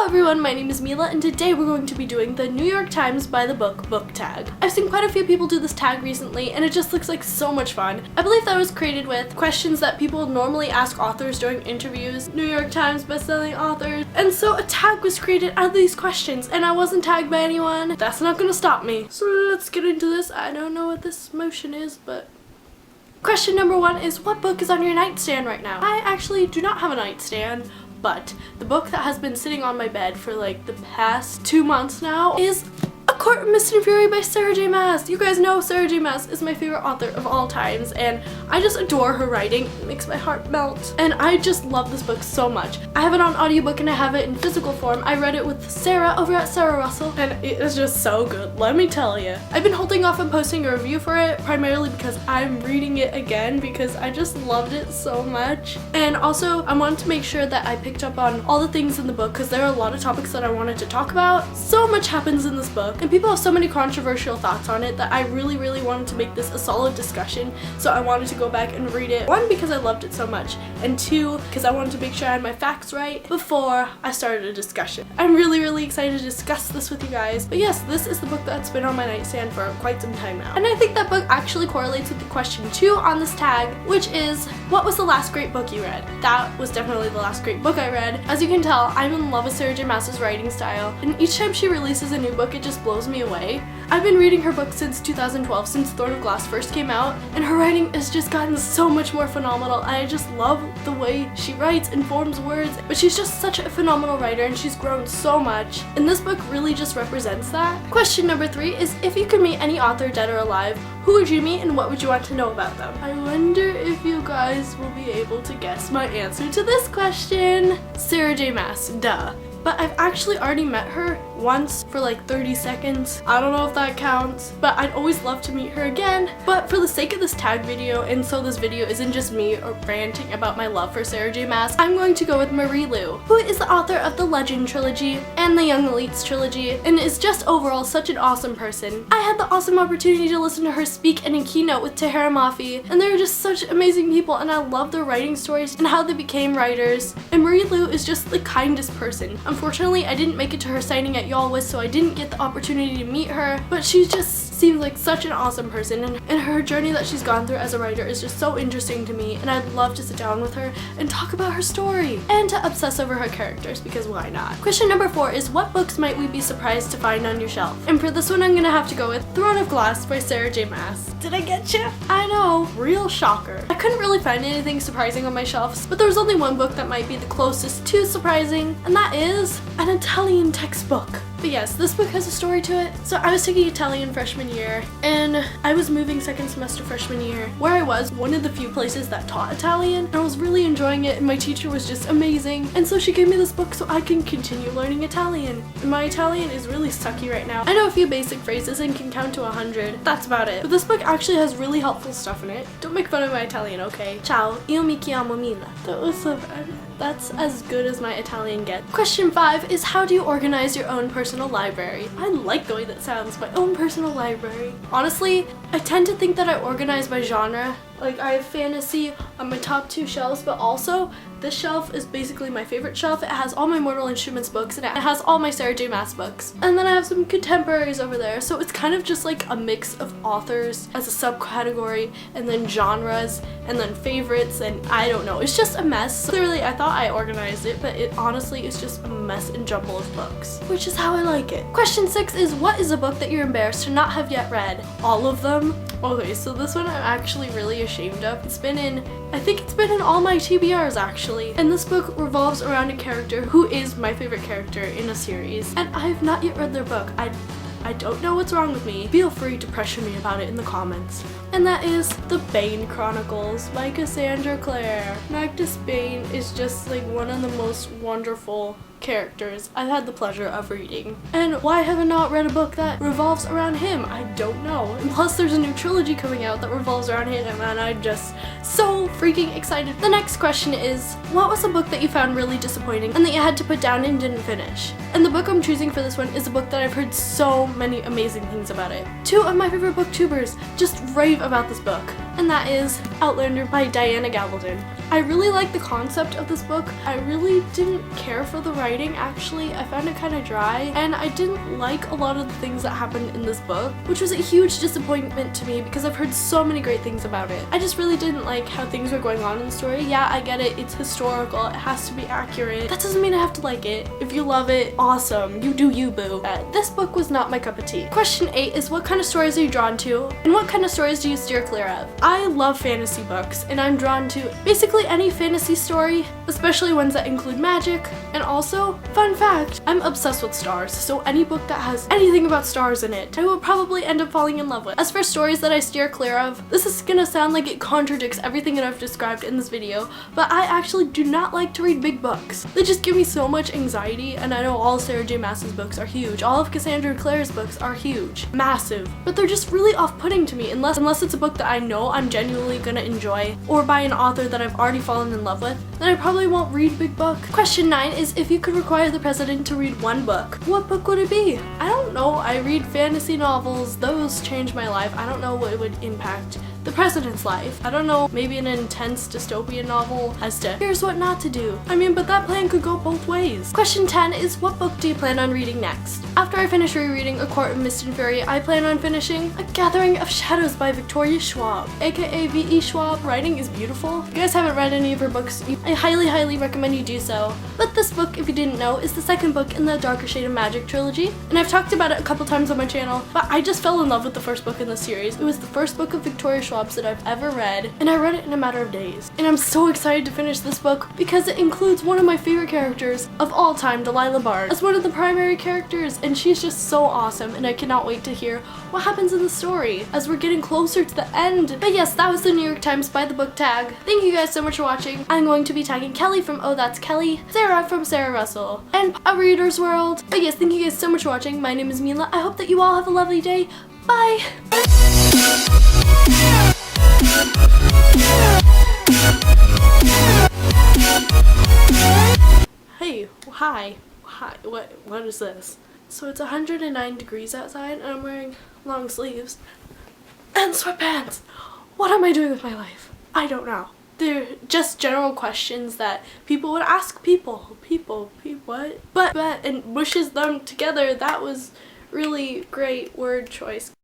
everyone, my name is Milla and today we're going to be doing the New York Times by the book tag. I've seen quite a few people do this tag recently and it just looks like so much fun. I believe that was created with questions that people normally ask authors during interviews, New York Times bestselling authors, and so a tag was created out of these questions and I wasn't tagged by anyone. That's not gonna stop me. So let's get into this. I don't know what this motion is, but... Question number 1 is, what book is on your nightstand right now? I actually do not have a nightstand, but the book that has been sitting on my bed for like the past 2 months now is A Court of Mist and Fury by Sarah J Maas. You guys know Sarah J Maas is my favorite author of all times and I just adore her writing. It makes my heart melt. And I just love this book so much. I have it on audiobook and I have it in physical form. I read it with Sarah over at Sarah Russell and it is just so good, let me tell you. I've been holding off on posting a review for it primarily because I'm reading it again because I just loved it so much. And also I wanted to make sure that I picked up on all the things in the book because there are a lot of topics that I wanted to talk about. So much happens in this book and people have so many controversial thoughts on it that I really wanted to make this a solid discussion. So I wanted to go back and read it. 1, because I loved it so much, and 2, because I wanted to make sure I had my facts right before I started a discussion. I'm really excited to discuss this with you guys. But yes, this is the book that's been on my nightstand for quite some time now. And I think that book actually correlates with the question 2 on this tag, which is, what was the last great book you read? That was definitely the last great book I read. As you can tell, I'm in love with Sarah J Maas's writing style, and each time she releases a new book, it just blows me away. I've been reading her books since 2012, since Throne of Glass first came out, and her writing has just gotten so much more phenomenal. I just love the way she writes and forms words, but she's just such a phenomenal writer and she's grown so much, and this book really just represents that. Question number 3 is, if you could meet any author, dead or alive, who would you meet and what would you want to know about them? I wonder if you guys will be able to guess my answer to this question. Sarah J Maas, duh. But I've actually already met her once for like 30 seconds. I don't know if that counts, but I'd always love to meet her again. But for the sake of this tag video, and so this video isn't just me or ranting about my love for Sarah J Maas, I'm going to go with Marie Lu, who is the author of the Legend trilogy and the Young Elites trilogy, and is just overall such an awesome person. I had the awesome opportunity to listen to her speak in a keynote with Tahira Mafi, and they're just such amazing people, and I love their writing stories and how they became writers. And Marie Lu is just the kindest person. Unfortunately, I didn't make it to her signing at Y'all Was, so I didn't get the opportunity to meet her, but she just seems like such an awesome person, and her journey that she's gone through as a writer is just so interesting to me, and I'd love to sit down with her and talk about her story and to obsess over her characters, because why not? Question number 4 is, what books might we be surprised to find on your shelf? And for this one, I'm gonna have to go with Throne of Glass by Sarah J Maas. Did I get you? I know, real shocker. I couldn't really find anything surprising on my shelves, but there was only one book that might be the closest to surprising, and that is an Italian textbook. But yes, this book has a story to it. So I was taking Italian freshman year, and I was moving second semester freshman year, where I was one of the few places that taught Italian, and I was really enjoying it, and my teacher was just amazing, and so she gave me this book so I can continue learning Italian. And my Italian is really sucky right now. I know a few basic phrases and can count to 100. That's about it. But this book actually has really helpful stuff in it. Don't make fun of my Italian, okay? Ciao, io mi chiamo Milla. That was so bad. That's as good as my Italian gets. Question 5 is, how do you organize your own personal library? I like the way that sounds, my own personal library. Honestly, I tend to think that I organize by genre. Like, I have fantasy on my top 2 shelves, but also this shelf is basically my favorite shelf. It has all my Mortal Instruments books and it has all my Sarah J Maas books. And then I have some contemporaries over there, so it's kind of just like a mix of authors as a subcategory, and then genres, and then favorites, and I don't know. It's just a mess. Clearly, I thought I organized it, but it honestly is just a mess and jumble of books, which is how I like it. Question 6 is, what is a book that you're embarrassed to not have yet read? All of them? Okay, so this one I'm actually really ashamed of. I think it's been in all my TBRs actually. And this book revolves around a character who is my favorite character in a series. And I have not yet read their book. I don't know what's wrong with me. Feel free to pressure me about it in the comments. And that is The Bane Chronicles by Cassandra Clare. Magnus Bane is just like one of the most wonderful characters I've had the pleasure of reading. And why have I not read a book that revolves around him? I don't know. And plus there's a new trilogy coming out that revolves around him, and I'm just so freaking excited. The next question is, what was a book that you found really disappointing and that you had to put down and didn't finish? And the book I'm choosing for this one is a book that I've heard so many amazing things about it. 2 of my favorite booktubers just rave about this book. and that is Outlander by Diana Gabaldon. I really like the concept of this book. I really didn't care for the writing, actually. I found it kind of dry, and I didn't like a lot of the things that happened in this book, which was a huge disappointment to me because I've heard so many great things about it. I just really didn't like how things were going on in the story. Yeah, I get it, it's historical, it has to be accurate. That doesn't mean I have to like it. If you love it, awesome, you do you, boo. This book was not my cup of tea. Question 8 is, what kind of stories are you drawn to, and what kind of stories do you steer clear of? I love fantasy books, and I'm drawn to basically any fantasy story, especially ones that include magic. And also, fun fact, I'm obsessed with stars, so any book that has anything about stars in it, I will probably end up falling in love with. As for stories that I steer clear of, this is gonna sound like it contradicts everything that I've described in this video, but I actually do not like to read big books. They just give me so much anxiety, and I know all Sarah J Maas's books are huge, all of Cassandra Clare's books are huge, massive, but they're just really off-putting to me unless it's a book that I know I'm genuinely gonna enjoy, or by an author that I've already fallen in love with, then I probably won't read a big book. Question 9 is, if you could require the president to read one book, what book would it be? I don't know, I read fantasy novels, those change my life. I don't know what would impact the president's life. I don't know, maybe an intense dystopian novel as to here's what not to do. I mean, but that plan could go both ways. Question 10 is, what book do you plan on reading next? After I finish rereading A Court of Mist and Fury, I plan on finishing A Gathering of Shadows by Victoria Schwab, aka V.E. Schwab. Writing is beautiful. If you guys haven't read any of her books, I highly recommend you do so. But this book, if you didn't know, is the second book in the Darker Shade of Magic trilogy, and I've talked about it a couple times on my channel, but I just fell in love with the first book in the series. It was the first book of Victoria Schwab's that I've ever read, and I read it in a matter of days. And I'm so excited to finish this book because it includes one of my favorite characters of all time, Delilah Bard, as one of the primary characters, and she's just so awesome, and I cannot wait to hear what happens in the story as we're getting closer to the end. But yes, that was the New York Times by the book tag. Thank you guys so much for watching. I'm going to be tagging Kelly from Oh That's Kelly, Sarah from Sarah Russell, and A Reader's World. But yes, thank you guys so much for watching. My name is Milla. I hope that you all have a lovely day. Bye! Hey, hi, what is this? So it's 109 degrees outside, and I'm wearing long sleeves and sweatpants. What am I doing with my life? I don't know. They're just general questions that people would ask people, what? But, and wishes them together. That was really great word choice.